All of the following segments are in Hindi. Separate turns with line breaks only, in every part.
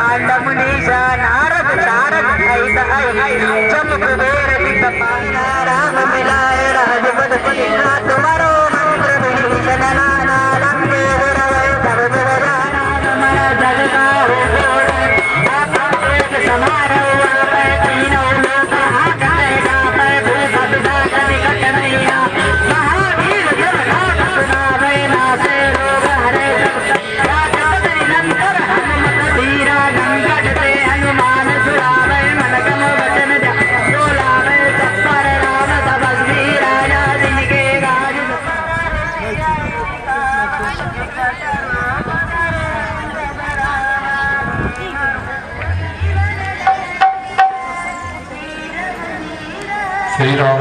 ब्रह्मांड मुनीषा नारद शारद जम कुबेर पित पाना राम मिलाए राजपद पीना तुम्हारो मंत्र विभीषण नाना लंबे गुरवे सर्व जाना तुम्हारा जग का हो समारोह पर तीनों लोग हाथ का पर भूत साथ निकट नैया महावीर जब नाथ सुनावे नासे रोग हरे निरंतर हनुमत धीरा गंगट से हनुमान सुरावे मन कम वचन जोलावे तत्पर राम तपस्वी राजा जिनके राज
Shri Ram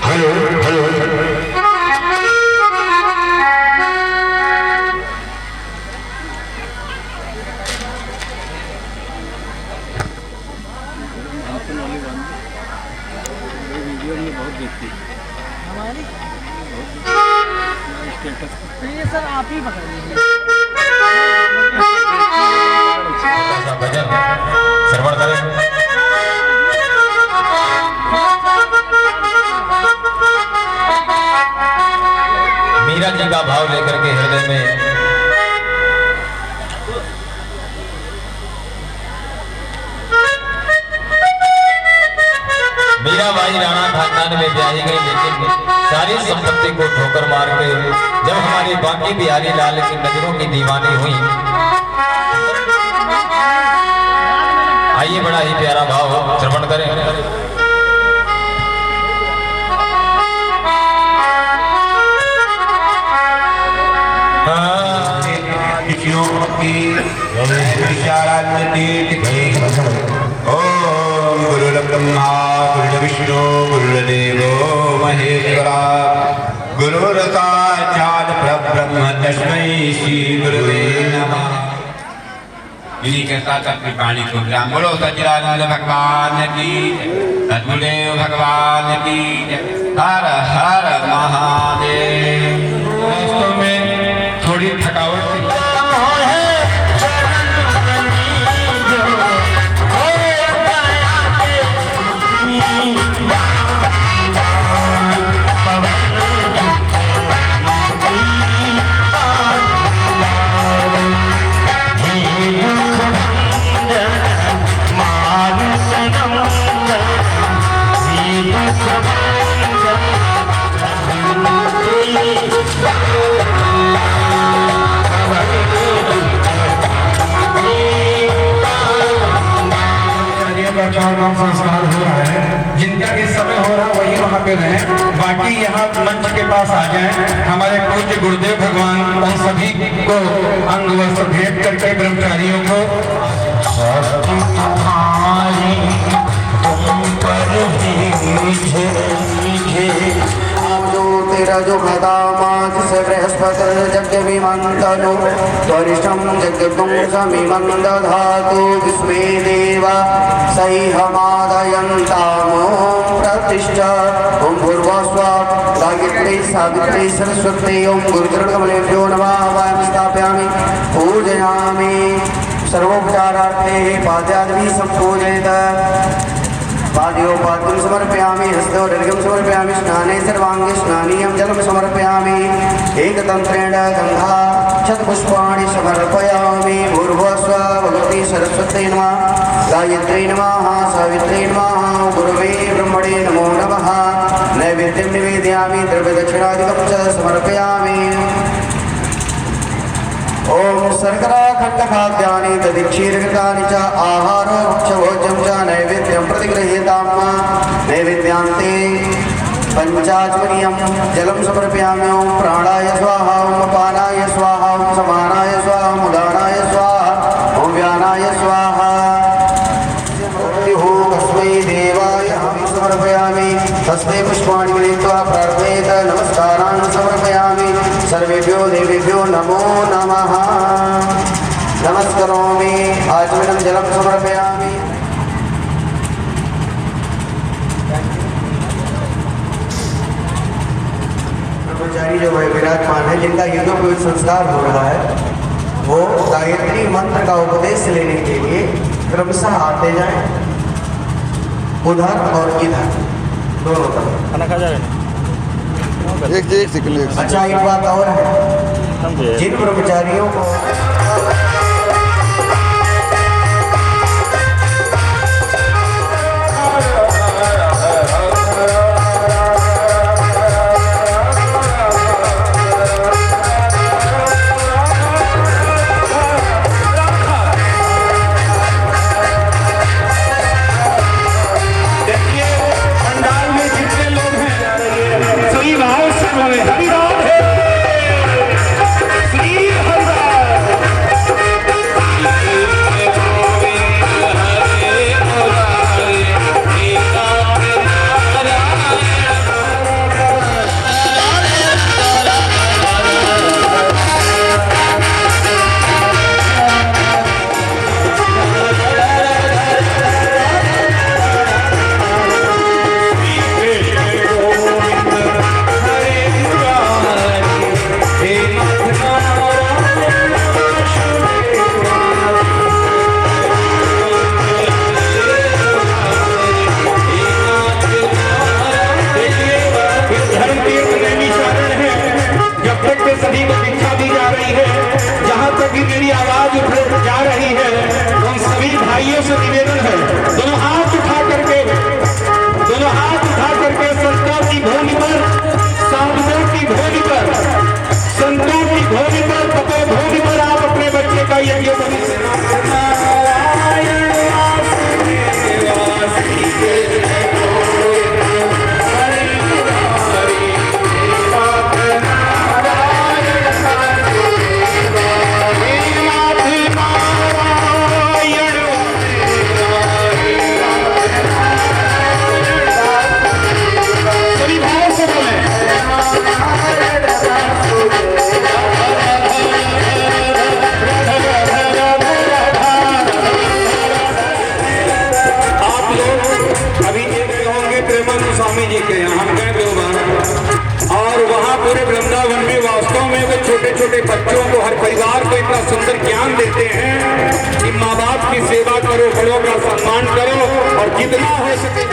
hello hello hello hello
video में बहुत देखती हमारी स्टेटस तो ये सर आप ही पकड़ लीजिए
श्रवण करें। मीरा जी का भाव लेकर के हृदय में मीराबाई राणा खानदान में ब्याही गई, लेकिन सारी संपत्ति को ठोकर मार के जब हमारे बांकी बिहारी लाल की नजरों की दीवानी हुई। आइए, बड़ा ही प्यारा भाव श्रवण करें।
ओम गुरुर्ब्रह्मा गुरुर्विष्णु गुरुर्देवो महेश्वरा गुरुर्साक्षात् परब्रह्म तस्मै श्री गुरुवे नमः। इन्हीं के साथ अपनी वाणी को विराम। बोलो सच्चिदानंद भगवान की, सद्गुरुदेव भगवान की, हर हर महादेव। वास्तव में थोड़ी थकावट थी।
संस्कार हो रहा है, जिनका इस समय हो रहा वही वहाँ पे रहे, बाकी यहाँ मंच के पास आ जाएं। हमारे पूज्य गुरुदेव भगवान उन सभी को अंग वस्त्र भेंट करके ब्रह्मचारियों को
तेरा जो खदामात से बृहस्पति यज्ञ विमंतनु त्वरिष्ठं यज्ञं समीमं दधातु विश्वे देवा सही हमादयन्तामो प्रतिष्ठा ओम भूर्भुवस्वः गायत्री सावित्री सरस्वती ओम गुरुचरणकमलेभ्यो नमः वायं स्थापयामि पूजयामि सर्वोपचारार्थे पाद्यादि संपूजयेत पाद्योपाद्यं समर्पयामि हस्तोर्घ्यं समर्पयामि स्नाने सर्वांगे स्नानीयं जलं समर्पयामि एकतन्त्रेण गन्धा शतपुष्पाणि समर्पयामि भूर्भुवस्वः भगवती सरस्वती नमः गायत्री नमः सावित्री नमः गुरुवे ब्रह्मणे नमो नमः नैवेद्यं निवेदयामि द्रव्यदक्षिणादिकं च समर्पयामि ओम शर्करा खण्डखाद्यानि तदिक्षीरकानि च आहारो भक्षभोज्यं च नैवेद्यं प्रतिगृह्यताम् नैवेद्यान्ते पंचाचमनीयं जलं समर्पयामि ओम प्राणाय स्वाहा ओम अपानाय स्वाहा ओम समानाय स्वाहा ओम उदानाय स्वाहा ओम व्यानाय स्वाहा नमो नमः। नमस्करोमि आचमनं जलं समर्पयामि। ब्रह्मचारी जो विराजमान है, जिनका यज्ञोपवीत संस्कार हो रहा है, वो गायत्री मंत्र का उपदेश लेने के लिए क्रमशः आते जाएं, उधर और इधर दोनों तरफ।
खाना खा जा रहे हैं
एक सेकंड।
अच्छा, एक बात और है, जिन ब्रह्मचारियों को
सभी को शिक्षा दी जा रही है। जहाँ तक भी मेरी आवाज उठ जा रही है, उन सभी भाइयों से निवेदन है, दोनों हाथ उठा करके संतों की भूमि पर, साधुओं की भूमि पर, संतों की भूमि पर, तपो भूमि पर आप अपने बच्चे का यज्ञ स्वामी जी के यहाँ हम गए 2 बार, और वहाँ पूरे वृंदावन में वास्तव में वो छोटे छोटे बच्चों को, हर परिवार को इतना सुंदर ज्ञान देते हैं कि माँ बाप की सेवा करो, बड़ों का सम्मान करो, और जितना हो सके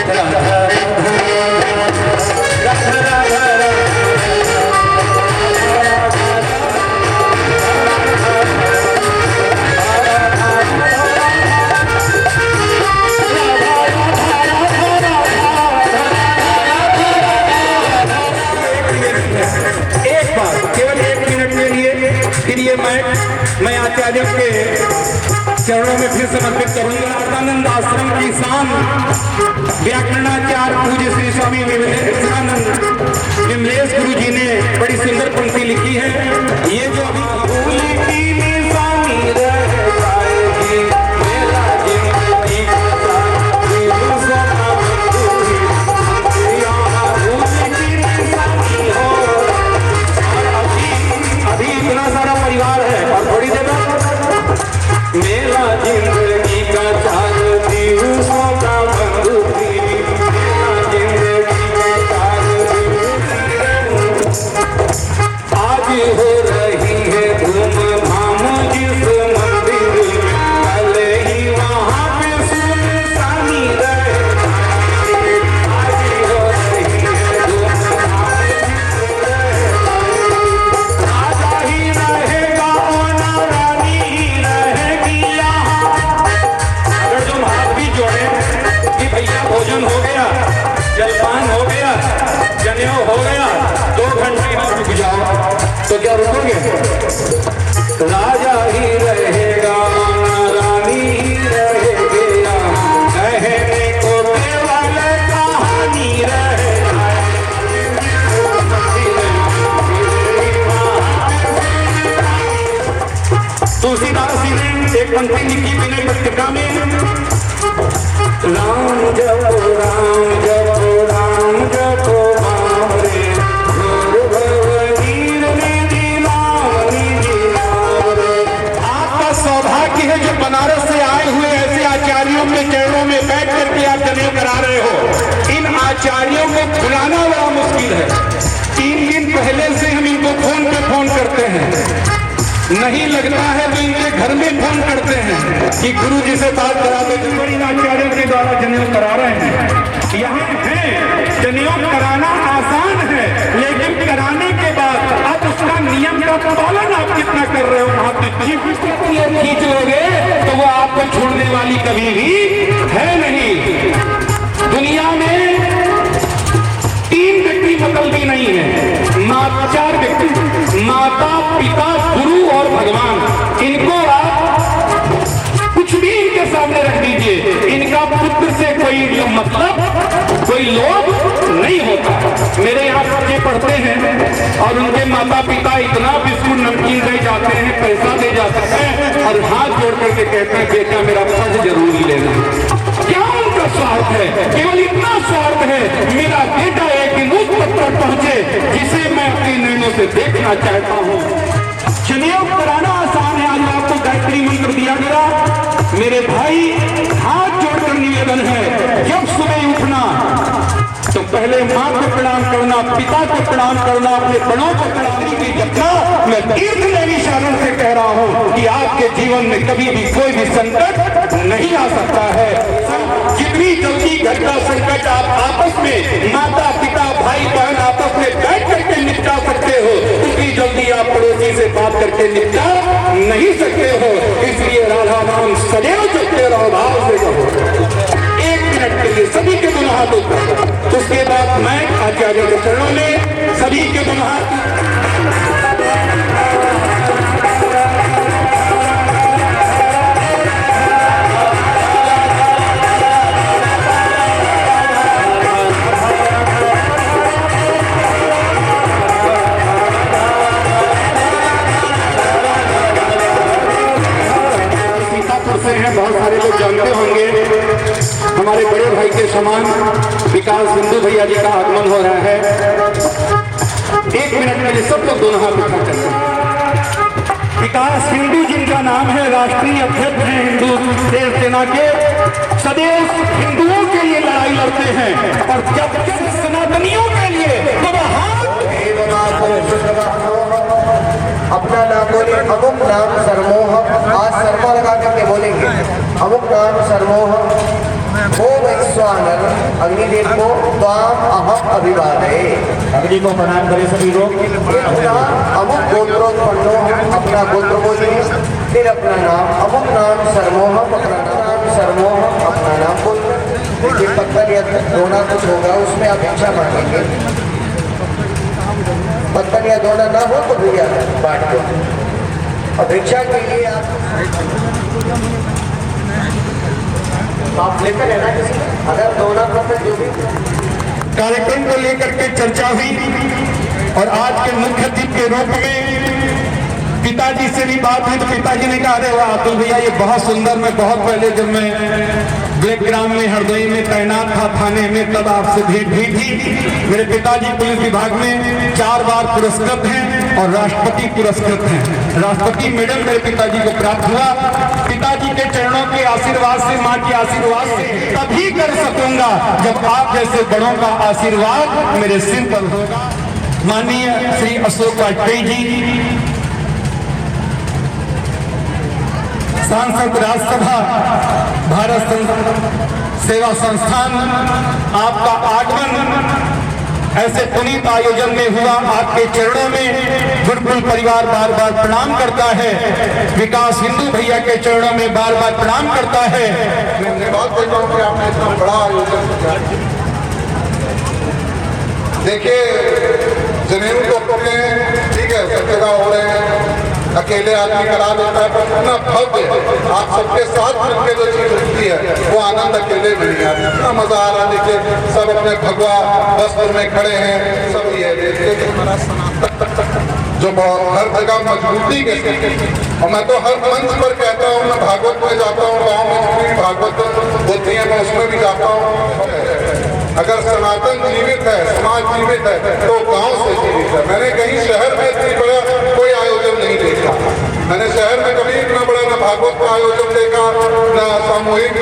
मैं आचार्य के चरणों में फिर समर्पित करूंगा। आनंद आश्रम की शान व्याकरणाचार्य पूज्य श्री स्वामी विमलेश गुरु जी ने बड़ी सुंदर पंक्ति लिखी है। ये जो अभी इतना सारा परिवार है, और थोड़ी देर मेरा जिंदगी का चाहती हूँ का बंधु, मेरा जिंदगी का चाहती हूँ। आज हो रही है धूमधाम जिस मंदिर में, कल ही वहाँ पे सुनसानी रहे। आज हो रही है धूमधाम राजा ही रहेगा और रानी ही रहेगी यहाँ। अगर तुम हाथ भी जोड़े कि भैया भोजन हो गया, जलपान हो गया, जनेऊ हो गया, 2 घंटे में रुक जाओ, तो क्या रुकोगे? राजा ही रहेगा रानी ही रहेगी यहाँ, कहने को केवल कहानी रहेगा। तुलसीदास जी ने एक पंक्ति लिखी विनय पत्रिका में, राम जपो राम जपो राम जपो राम रे, गुरु भगवतीर निधि नाम निधि नहीं लगता है तो इनके घर में फोन करते हैं कि गुरु जी से बात करा दो। बड़ी आचार्यों के द्वारा जनेऊ करा रहे हैं। यहाँ है जनेऊ कराना आसान है, लेकिन कराने के बाद अब उसका नियम का पालन आप कितना कर रहे हो। आप खींच लोगे तो वो आपको छोड़ने वाली कभी भी है नहीं। दुनिया में 3 व्यक्ति मतलबी नहीं है, 4 व्यक्ति, माता पिता गुरु और भगवान। इनको आप कुछ भी इनके सामने रख दीजिए, इनका पुत्र से कोई मतलब कोई लोभ नहीं होता। मेरे यहाँ बच्चे पढ़ते हैं और उनके माता पिता इतना बिस्कुट नमकीन दे जाते हैं, पैसा दे जाते हैं और हाथ जोड़ करके कहते हैं बेटा मेरा फर्ज जरूर ही लेना। क्या उनका स्वार्थ है? केवल इतना स्वार्थ है मेरा बेटा एक दिन उस पद पर पहुंचे जिसे मैं अपनी नैनों से देखना चाहता हूँ। जनेऊ कराना आसान है। आज आपको गायत्री मंत्र दिया गया। मेरे भाई हाथ जोड़कर निवेदन है, जब सुबह उठना तो पहले माँ को प्रणाम करना, पिता को प्रणाम करना, अपने बड़ों को प्रणाम करना। मैं तीर्थ देवी शरण से कह रहा हूँ कि आपके जीवन में कभी भी कोई भी संकट नहीं आ सकता है। जितनी जल्दी घर का संकट आप आपस में माता पिता भाई बहन आपस में बैठ करके निपटा सकते हो, उतनी जल्दी आप पड़ोसी से बात करके निपटा नहीं सकते हो। इसलिए राधा नाम सदैव जपते रहो, भाव से कहो। 1 मिनट के लिए सभी के दोनों हाथों पर, उसके बाद मैं आचार्य के चरणों में सभी के दोनों हाथ। बहुत सारे लोग जानते होंगे हमारे बड़े भाई के समान विकास हिंदू भैया जी का आगमन हो रहा है। 1 मिनट के लिए सब लोग दोनों हाथ उठा करते हैं। विकास हिंदू जिनका नाम है, राष्ट्रीय अध्यक्ष हैं हिंदू देव सेना के, सदैव हिंदुओं के लिए लड़ाई लड़ते हैं और जब सनातनियों के लिए
अपना नाम बोले, अमुक नाम सरमोह। आज शर्मा लगा करके बोलेंगे अमुक नाम सरमोह। वो वैश्वानर अग्निदेव को त्वाम अहम अभिवादये। अग्नि को प्रणाम करें सभी लोग। अमुक गोत्रोत्पन्नो, अपना गोत्र बोलिए, फिर अपना नाम। अमुक नाम सरमोह, अपना नाम सरमोह, अपना नाम बोल। ये पत्थर या दोना कुछ होगा उसमें अपेक्षा मांगेंगे। पत्थर या दोना ना हो तो भैया बांट दो। अपेक्षा के लिए आप लेकर है ना किसी, अगर दोना पत्थर जो भी
कार्यक्रम को लेकर के चर्चा हुई और आज के मुख्य अतिथि के रूप में पिताजी से भी बात हुई तो पिताजी ने कहा अरे वाह अतुल भैया ये बहुत सुंदर। मैं बहुत पहले जब मैं ब्लैकग्राम में हरदोई में तैनात था थाने में, तब आपसे भेंट हुई थी। मेरे पिताजी पुलिस विभाग में 4 बार पुरस्कृत हैं और राष्ट्रपति पुरस्कृत हैं। राष्ट्रपति मेडल मेरे पिताजी को प्राप्त हुआ। पिताजी के चरणों के आशीर्वाद से, माँ के आशीर्वाद से तभी कर सकूंगा जब आप जैसे बड़ों का आशीर्वाद मेरे सिर पर होगा। माननीय श्री अशोक वाजपेयी जी, सांसद राज्यसभा भारत सेवा संस्थान, आपका आगमन ऐसे पुनीत आयोजन में हुआ। आपके चरणों में गुरुकुल परिवार बार बार प्रणाम करता है। विकास हिंदू भैया के चरणों में बार बार प्रणाम करता है।
मैं बात कहता हूँ कि आपने इतना बड़ा आयोजन किया। देखिए जनेऊ तो अपने ठीक है सब जगह हो रहे हैं, अकेले आदमी करा देता है, पर इतना भव्य आप सबके साथ मिलकर जो चीज होती है वो आनंद अकेले में नहीं आता। इतना मजा आ रहा है। देखिए सब अपने भगवा वस्त्र में खड़े हैं, सब ये देखिए जो हर जगह मजबूती के साथ। और मैं तो हर मंच पर कहता हूँ, मैं भागवत में जाता हूँ, गाँव में जितनी भागवत होती है मैं उसमें भी जाता हूँ। अगर सनातन जीवित है, समाज जीवित है तो गांव से जीवित है। मैंने कहीं शहर में इतनी बड़ा कोई आयोजन नहीं देखा। मैंने शहर में कभी इतना बड़ा न भागवत का आयोजन देखा, न सामूहिक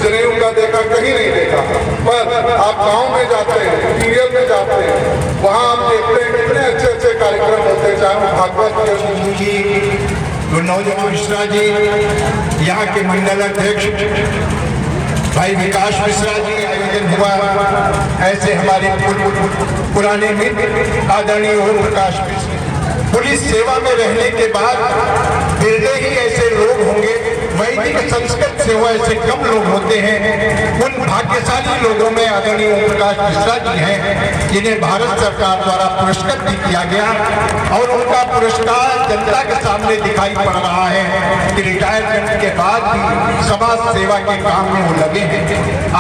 जनेऊ का देखा, कहीं नहीं देखा। पर आप गांव में जाते हैं, इंटीरियर में जाते हैं, वहाँ आप देखते हैं कितने अच्छे अच्छे कार्यक्रम होते हैं, चाहे वो भागवत के
गुरनौज मिश्रा जी, यहाँ के मंडल अध्यक्ष भाई विकास मिश्रा जी, आयोजन हुआ। ऐसे हमारे पुराने मित्र आदरणीय ओम प्रकाश मिश्रा। पुलिस सेवा में रहने के बाद बिरले ही ऐसे लोग होंगे, वैदिक संस्कृत से वो ऐसे कम लोग होते हैं। उन भाग्यशाली लोगों में आदरणीय ओम प्रकाश मिश्रा जी हैं, जिन्हें भारत सरकार द्वारा पुरस्कृत भी किया गया और उनका पुरस्कार जनता के सामने दिखाई पड़ रहा है कि रिटायरमेंट के बाद भी समाज सेवा के काम में वो लगे हैं।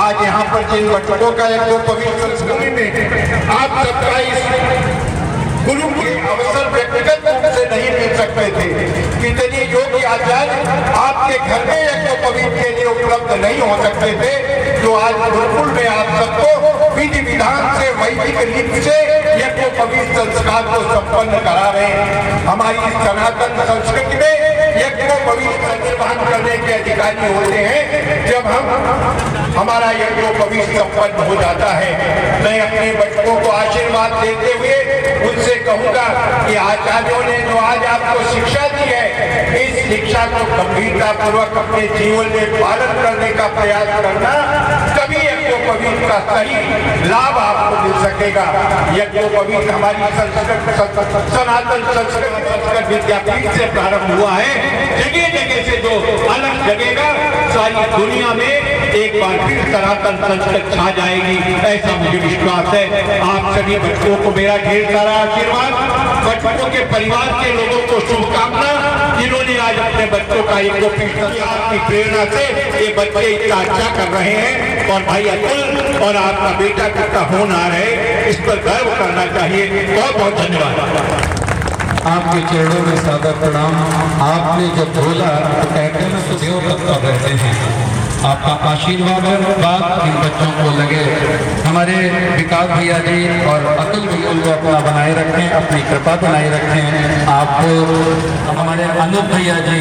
आज यहाँ पर जिन बच्चों का एक पवित्र संस्कृति में आप सबका इस गुरु के अवसर व्यक्तिगत रूप से नहीं मिल सकते थे। कितनी योग्य आचार्य आपके घर में यज्ञोपवीत के लिए उपलब्ध नहीं हो सकते थे, जो आज गुरुकुल में आप सबको विधि विधान से वैदिक रीति से यज्ञोपवीत संस्कार को संपन्न करा रहे हैं। हमारी सनातन संस्कृति में यज्ञोपवीत संस्कार करने के अधिकारी होते हैं जब हमारा यज्ञोपवीत संपन्न हो जाता है। मैं अपने बच्चों को आशीर्वाद देते हुए उनसे कहूंगा कि आचार्यों ने जो आज आपको शिक्षा दी है, इस शिक्षा को गंभीरता पूर्वक अपने जीवन में पालन करने का प्रयास करना, तभी यज्ञोपवीत का सही लाभ आपको मिल सकेगा। यज्ञोपवीत हमारी सनातन संस्कृत विद्यापीठ से प्रारंभ हुआ है। जगह जगह से जो अलग जगेगा, सारी दुनिया में एक बार फिर सनातन संस्कृत छा जाएगी, ऐसा मुझे विश्वास है। आप सभी बच्चों को मेरा ढेर सारा आशीर्वाद, बच्चों के परिवार के लोगों को शुभकामना, जिन्होंने आज अपने बच्चों का एक आपकी प्रेरणा से ये बच्चे इतना अच्छा कर रहे हैं। और भाई अतुल और आपका बेटा कितना होनहार है, इस पर गर्व करना चाहिए। बहुत बहुत धन्यवाद।
आपके चरणों में सादर प्रणाम। आपने जब बोला तो कहते हैं तो देव तत्पर रहते हैं। आपका आशीर्वाद बात इन बच्चों को लगे। हमारे विकास भैया जी और अतुल भैया को अपना बनाए रखें, अपनी कृपा बनाए रखें। आपको हमारे अनूप भैया जी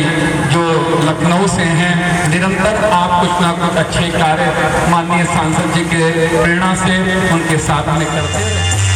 जो लखनऊ से हैं, निरंतर आप कुछ ना कुछ अच्छे कार्य माननीय सांसद जी के प्रेरणा से उनके साथ में करते हैं।